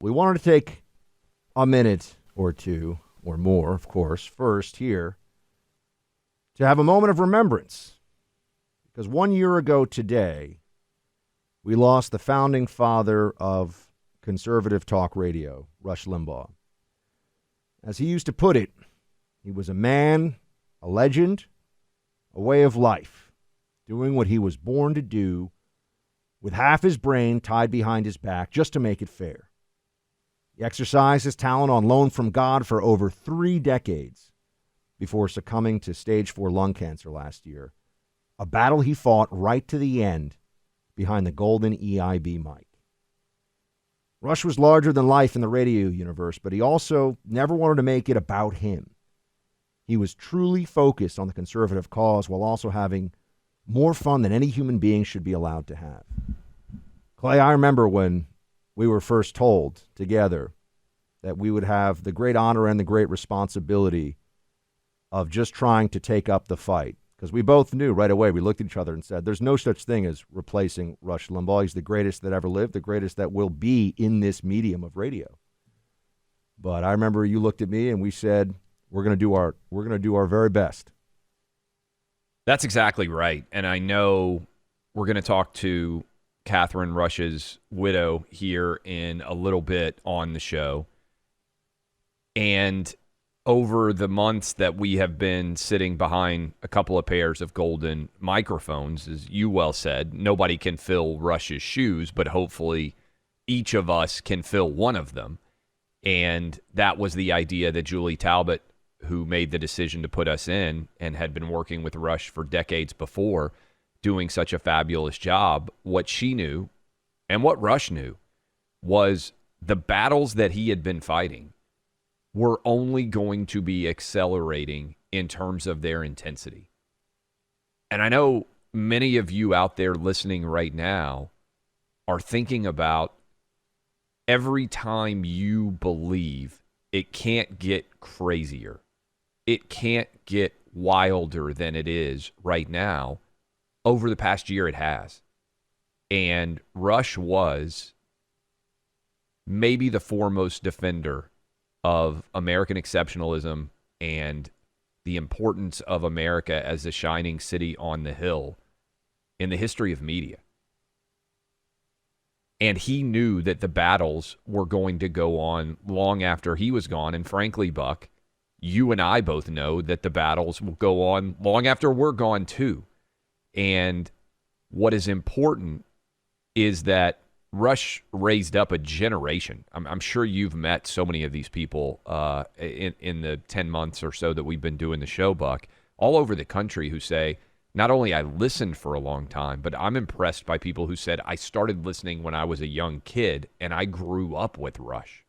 We wanted to take a minute or two, or more, of course, first here, to have a moment of remembrance. Because 1 year ago today, we lost the founding father of conservative talk radio, Rush Limbaugh. As he used to put it, he was a man, a legend, a way of life, doing what he was born to do with half his brain tied behind his back just to make it fair. He exercised his talent on loan from God for over 3 decades before succumbing to stage 4 lung cancer last year, a battle he fought right to the end behind the golden EIB mic. Rush was larger than life in the radio universe, but he also never wanted to make it about him. He was truly focused on the conservative cause while also having more fun than any human being should be allowed to have. Clay, I remember when we were first told together that we would have the great honor and the great responsibility of just trying to take up the fight. Because we both knew right away, we looked at each other and said, there's no such thing as replacing Rush Limbaugh. He's the greatest that ever lived, the greatest that will be in this medium of radio. But I remember you looked at me and we said, we're going to do our very best. That's exactly right. And I know we're going to talk to Catherine Rush's widow here in a little bit on the show. And over the months that we have been sitting behind a couple of pairs of golden microphones, as you well said, nobody can fill Rush's shoes, but hopefully each of us can fill one of them. And that was the idea that Julie Talbot, who made the decision to put us in and had been working with Rush for decades before, doing such a fabulous job, what she knew and what Rush knew was the battles that he had been fighting were only going to be accelerating in terms of their intensity. And I know many of you out there listening right now are thinking about every time you believe it can't get crazier, it can't get wilder than it is right now. Over the past year, it has. And Rush was maybe the foremost defender of American exceptionalism and the importance of America as the shining city on the hill in the history of media. And he knew that the battles were going to go on long after he was gone. And frankly, Buck, you and I both know that the battles will go on long after we're gone too. And what is important is that Rush raised up a generation. I'm sure you've met so many of these people in the 10 months or so that we've been doing the show, Buck, all over the country who say, not only I listened for a long time, but I'm impressed by people who said, I started listening when I was a young kid and I grew up with Rush.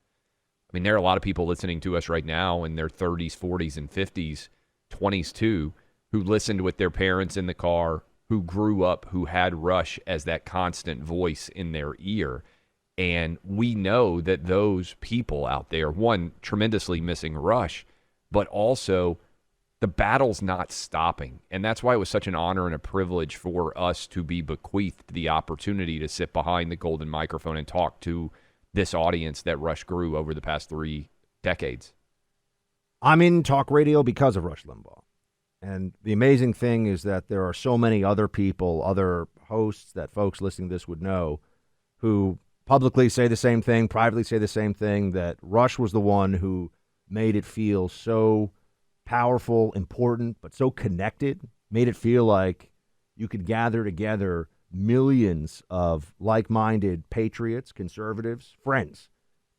I mean, there are a lot of people listening to us right now in their 30s, 40s, and 50s, 20s too, who listened with their parents in the car, who grew up, who had Rush as that constant voice in their ear. And we know that those people out there, one, tremendously missing Rush, but also the battle's not stopping. And that's why it was such an honor and a privilege for us to be bequeathed the opportunity to sit behind the golden microphone and talk to this audience that Rush grew over the past 3 decades. I'm in talk radio because of Rush Limbaugh. And the amazing thing is that there are so many other people, other hosts that folks listening to this would know, who publicly say the same thing, privately say the same thing, that Rush was the one who made it feel so powerful, important, but so connected, made it feel like you could gather together millions of like-minded patriots, conservatives, friends,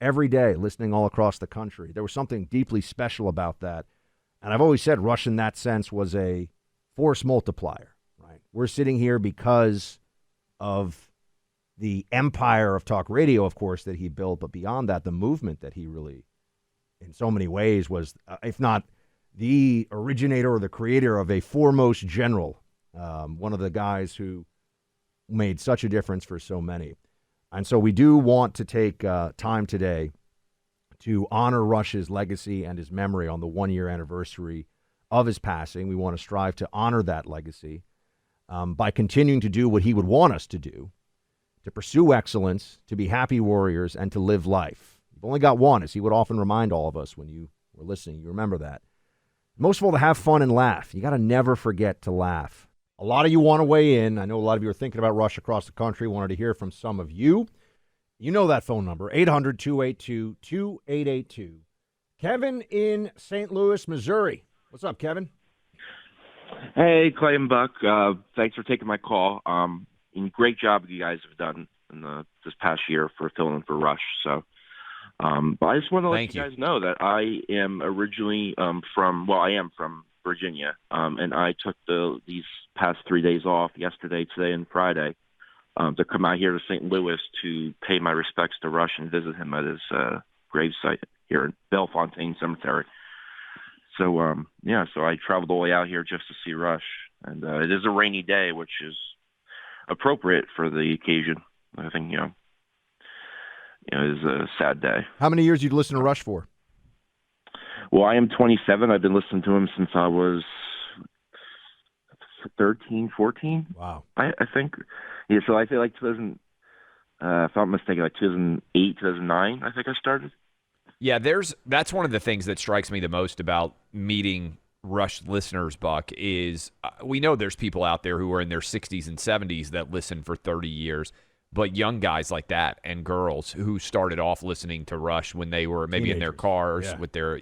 every day listening all across the country. There was something deeply special about that. And I've always said Rush in that sense was a force multiplier, right? We're sitting here because of the empire of talk radio, of course, that he built. But beyond that, the movement that he really, in so many ways, was, if not the originator or the creator of a foremost general, one of the guys who made such a difference for so many. And so we do want to take time today to honor Rush's legacy and his memory on the 1-year anniversary of his passing. We want to strive to honor that legacy by continuing to do what he would want us to do, to pursue excellence, to be happy warriors, and to live life. You've only got one, as he would often remind all of us when you were listening. You remember that. Most of all, to have fun and laugh. You got to never forget to laugh. A lot of you want to weigh in. I know a lot of you are thinking about Rush across the country. Wanted to hear from some of you. You know that phone number, 800-282-2882. Kevin in St. Louis, Missouri. What's up, Kevin? Hey, Clay and Buck. Thanks for taking my call. And great job you guys have done in this past year for filling in for Rush. So, but I just want to let you guys know that I am originally I am from Virginia, and I took these past 3 days off, yesterday, today, and Friday, to come out here to St. Louis to pay my respects to Rush and visit him at his gravesite here in Bellefontaine Cemetery. So, so I traveled all the way out here just to see Rush. And it is a rainy day, which is appropriate for the occasion. I think, it is a sad day. How many years you'd listen to Rush for? Well, I am 27. I've been listening to him since I was 13, 14. Wow. I think. Yeah, so I feel like if I'm not mistaken, like 2008, 2009, I think I started. Yeah, that's one of the things that strikes me the most about meeting Rush listeners, Buck, is we know there's people out there who are in their 60s and 70s that listen for 30 years, but young guys like that and girls who started off listening to Rush when they were maybe in their cars with their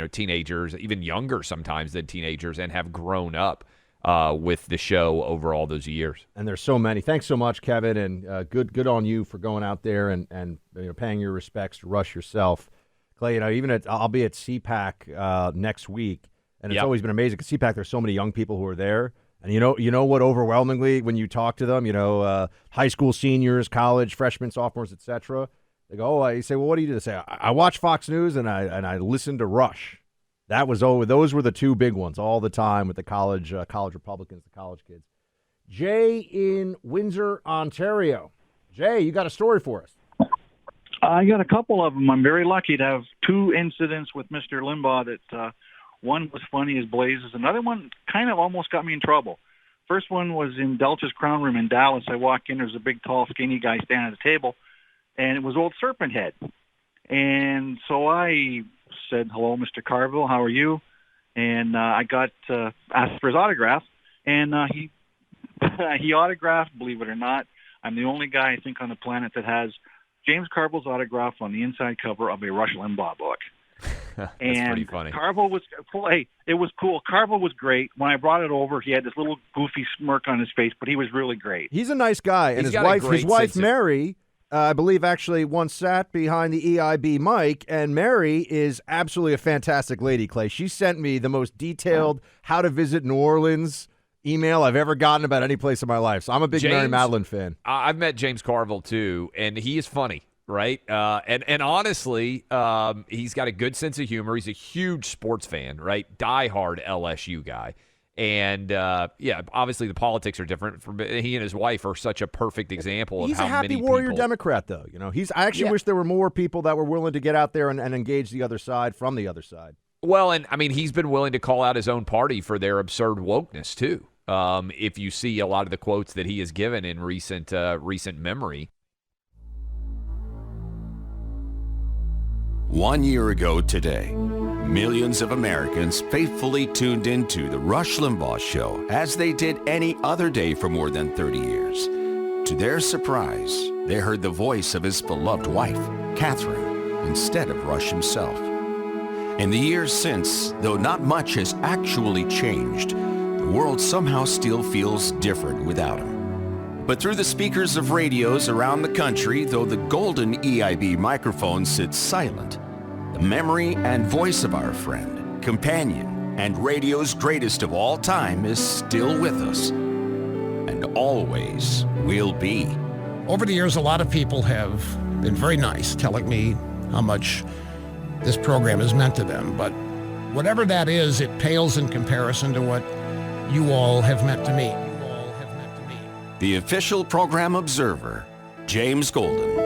teenagers, even younger sometimes than teenagers, and have grown up with the show over all those years. And there's so many. Thanks so much, Kevin, and good on you for going out there and paying your respects to Rush yourself. Clay, I'll be at CPAC next week, and it's always been amazing because CPAC, there's so many young people who are there. And you know what, overwhelmingly, when you talk to them, high school seniors, college, freshmen, sophomores, etc., they go, you say, well, what do you do? They say, I watch Fox News and I listen to Rush. Those were the two big ones all the time with the college Republicans, the college kids. Jay in Windsor, Ontario. Jay, you got a story for us. I got a couple of them. I'm very lucky to have two incidents with Mr. Limbaugh that one was funny as blazes. Another one kind of almost got me in trouble. First one was in Delta's Crown Room in Dallas. I walk in, there's a big, tall, skinny guy standing at the table, and it was old Serpent Head. And so I said, hello, Mr. Carville, how are you? And I got asked for his autograph, and he autographed, believe it or not. I'm the only guy, I think, on the planet that has James Carville's autograph on the inside cover of a Rush Limbaugh book. That's and pretty funny. Carville was it was cool. Carville was great. When I brought it over, he had this little goofy smirk on his face, but he was really great. He's a nice guy, and his wife Mary, I believe, actually once sat behind the EIB mic, and Mary is absolutely a fantastic lady, Clay. She sent me the most detailed how to visit New Orleans email I've ever gotten about any place in my life. So I'm a big Mary Madeline fan. I've met James Carville, too, and he is funny. Right. And honestly, he's got a good sense of humor. He's a huge sports fan, right? Diehard LSU guy. And, obviously the politics are different. He and his wife are such a perfect example of how many people. He's a happy warrior Democrat, though. I actually wish there were more people that were willing to get out there and engage the other side from the other side. Well, and, he's been willing to call out his own party for their absurd wokeness, too. If you see a lot of the quotes that he has given in recent memory. 1 year ago today, millions of Americans faithfully tuned into the Rush Limbaugh Show as they did any other day for more than 30 years. To their surprise, they heard the voice of his beloved wife, Catherine, instead of Rush himself. In the years since, though not much has actually changed, the world somehow still feels different without him. But through the speakers of radios around the country, though the golden EIB microphone sits silent, the memory and voice of our friend, companion, and radio's greatest of all time is still with us, and always will be. Over the years, a lot of people have been very nice, telling me how much this program has meant to them. But whatever that is, it pales in comparison to what you all have meant to me. The official program observer, James Golden,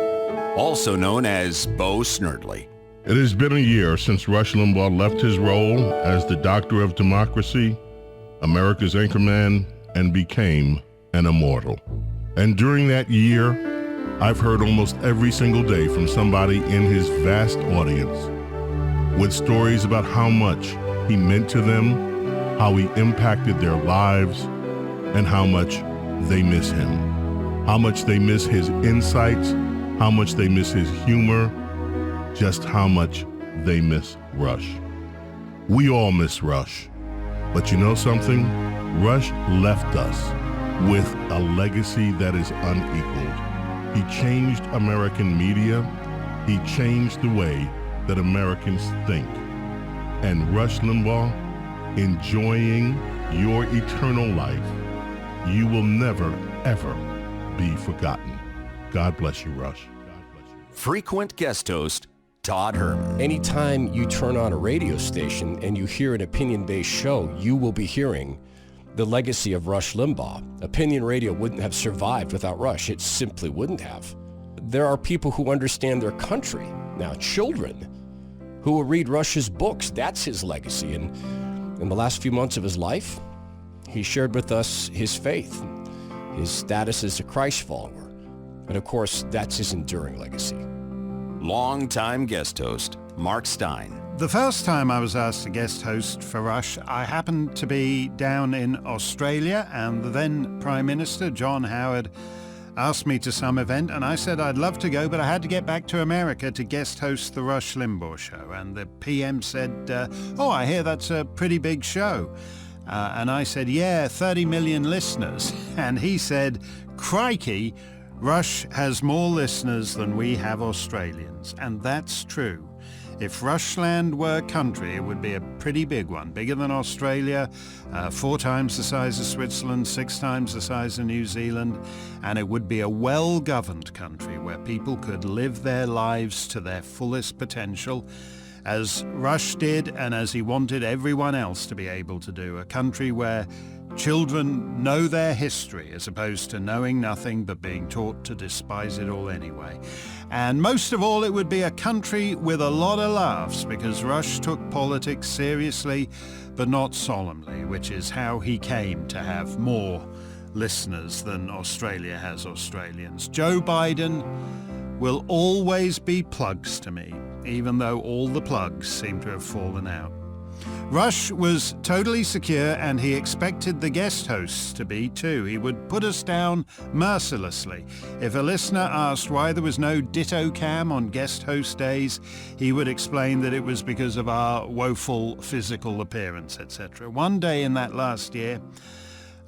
also known as Bo Snerdley. It has been a year since Rush Limbaugh left his role as the Doctor of Democracy, America's anchorman, and became an immortal. And during that year, I've heard almost every single day from somebody in his vast audience with stories about how much he meant to them, how he impacted their lives, and how much they miss him. How much they miss his insights, how much they miss his humor, just how much they miss Rush. We all miss Rush. But you know something? Rush left us with a legacy that is unequaled. He changed American media. He changed the way that Americans think. And Rush Limbaugh, enjoying your eternal life, you will never, ever be forgotten. God bless you, Rush. Frequent guest host, Todd Herman. Anytime you turn on a radio station and you hear an opinion-based show, you will be hearing the legacy of Rush Limbaugh. Opinion radio wouldn't have survived without Rush. It simply wouldn't have. There are people who understand their country. Now, children who will read Rush's books. That's his legacy. And in the last few months of his life, he shared with us his faith, his status as a Christ follower. And of course, that's his enduring legacy. Longtime guest host, Mark Stein. The first time I was asked to guest host for Rush, I happened to be down in Australia, and the then Prime Minister, John Howard, asked me to some event, and I said I'd love to go, but I had to get back to America to guest host the Rush Limbaugh show. And the PM said, oh, I hear that's a pretty big show. And I said, yeah, 30 million listeners. And he said, crikey, Rush has more listeners than we have Australians. And that's true. If Rushland were a country, it would be a pretty big one, bigger than Australia, 4 times the size of Switzerland, 6 times the size of New Zealand, and it would be a well-governed country where people could live their lives to their fullest potential, as Rush did and as he wanted everyone else to be able to do, a country where children know their history as opposed to knowing nothing but being taught to despise it all anyway. And most of all, it would be a country with a lot of laughs, because Rush took politics seriously but not solemnly, which is how he came to have more listeners than Australia has Australians. Joe Biden will always be plugs to me, even though all the plugs seem to have fallen out. Rush was totally secure, and he expected the guest hosts to be too. He would put us down mercilessly. If a listener asked why there was no ditto cam on guest host days, he would explain that it was because of our woeful physical appearance, etc. One day in that last year,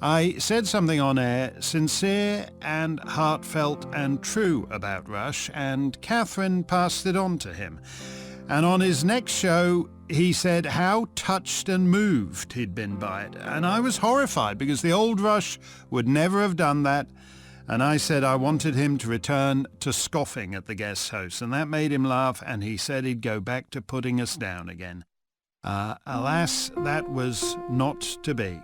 I said something on air, sincere and heartfelt and true about Rush, and Catherine passed it on to him. And on his next show, he said how touched and moved he'd been by it. And I was horrified, because the old Rush would never have done that. And I said I wanted him to return to scoffing at the guest host. And that made him laugh, and he said he'd go back to putting us down again. Alas, that was not to be.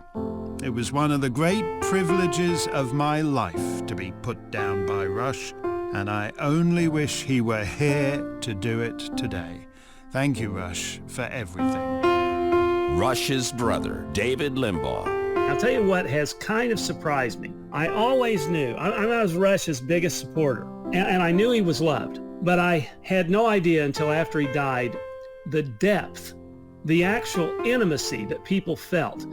It was one of the great privileges of my life to be put down by Rush, and I only wish he were here to do it today. Thank you, Rush, for everything. Rush's brother, David Limbaugh. I'll tell you what has kind of surprised me. I always knew, I was Rush's biggest supporter, and I knew he was loved, but I had no idea until after he died the depth, the actual intimacy that people felt.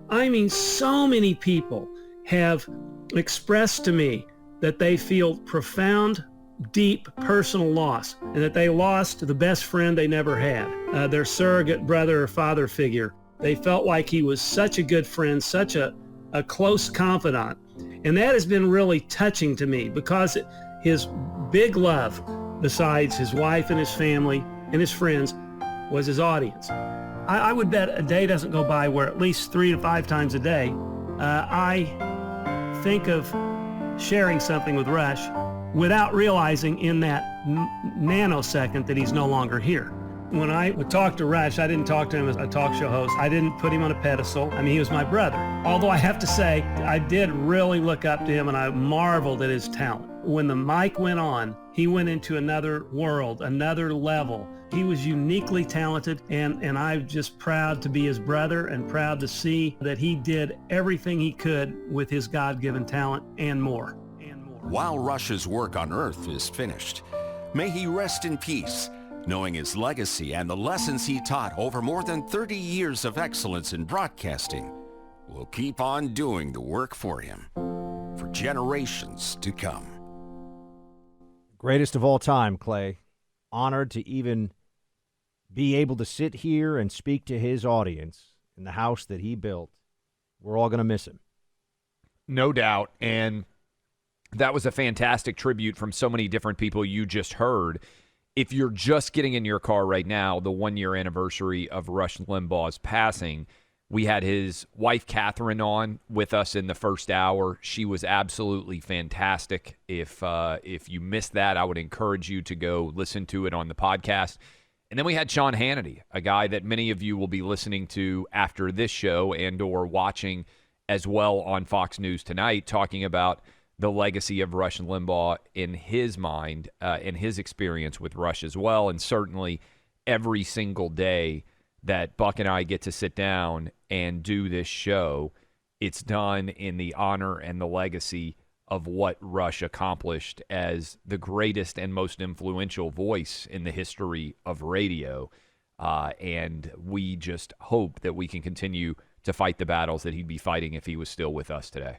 I mean, so many people have expressed to me that they feel profound, deep personal loss, and that they lost the best friend they never had, their surrogate brother or father figure. They felt like he was such a good friend, such a close confidant. And that has been really touching to me, because his big love, besides his wife and his family and his friends, was his audience. I would bet a day doesn't go by where at least 3 to 5 times a day, I think of sharing something with Rush without realizing in that nanosecond that he's no longer here. When I would talk to Rush, I didn't talk to him as a talk show host. I didn't put him on a pedestal. I mean, he was my brother. Although I have to say, I did really look up to him, and I marveled at his talent. When the mic went on, he went into another world, another level. He was uniquely talented, and I'm just proud to be his brother, and proud to see that he did everything he could with his God-given talent and more. while Rush's work on Earth is finished. May he rest in peace, knowing his legacy and the lessons he taught over more than 30 years of excellence in broadcasting will keep on doing the work for him for generations to come. Greatest of all time, Clay. Honored to even be able to sit here and speak to his audience in the house that he built. We're all going to miss him. No doubt. And that was a fantastic tribute from so many different people you just heard. If you're just getting in your car right now, the 1-year anniversary of Rush Limbaugh's passing, we had his wife, Catherine, on with us in the first hour. She was absolutely fantastic. If you missed that, I would encourage you to go listen to it on the podcast. And then we had Sean Hannity, a guy that many of you will be listening to after this show and or watching as well on Fox News tonight, talking about the legacy of Rush Limbaugh in his mind, in his experience with Rush as well. And certainly every single day that Buck and I get to sit down and do this show, it's done in the honor and the legacy of what Rush accomplished as the greatest and most influential voice in the history of radio. And we just hope that we can continue to fight the battles that he'd be fighting if he was still with us today.